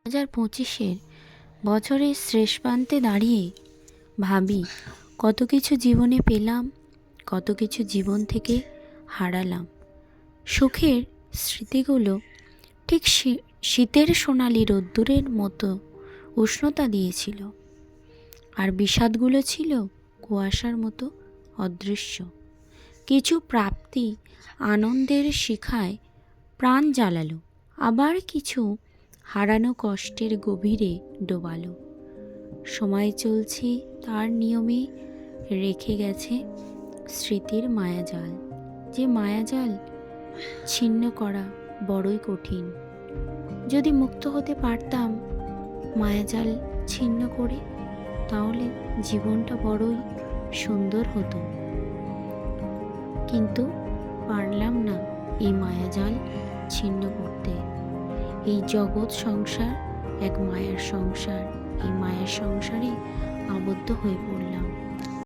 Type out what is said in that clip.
2025-এর বছরের শেষ প্রান্তে দাঁড়িয়ে ভাবি কত কিছু জীবনে পেলাম, কত কিছু জীবন থেকে হারালাম। সুখের স্মৃতিগুলো ঠিক শীতের সোনালি রোদ্দুরের মতো উষ্ণতা দিয়েছিল, আর বিষাদগুলো ছিল কুয়াশার মতো অদৃশ্য। কিছু প্রাপ্তি আনন্দের শিখায় প্রাণ জ্বালালো, আবার কিছু হারানো কষ্টের গভীরে ডোবালো। সময় চলছে তার নিয়মে, রেখে গেছে স্মৃতির মায়াজাল। যে মায়াজাল ছিন্ন করা বড়ই কঠিন। যদি মুক্ত হতে পারতাম মায়াজাল ছিন্ন করে, তাহলে জীবনটা বড়ই সুন্দর হতো। কিন্তু পারলাম না এই মায়াজাল ছিন্ন করতে। এই জগৎ সংসার এক মায়ার সংসার, এই মায়ার সংসারে আবদ্ধ হয়ে পড়লাম।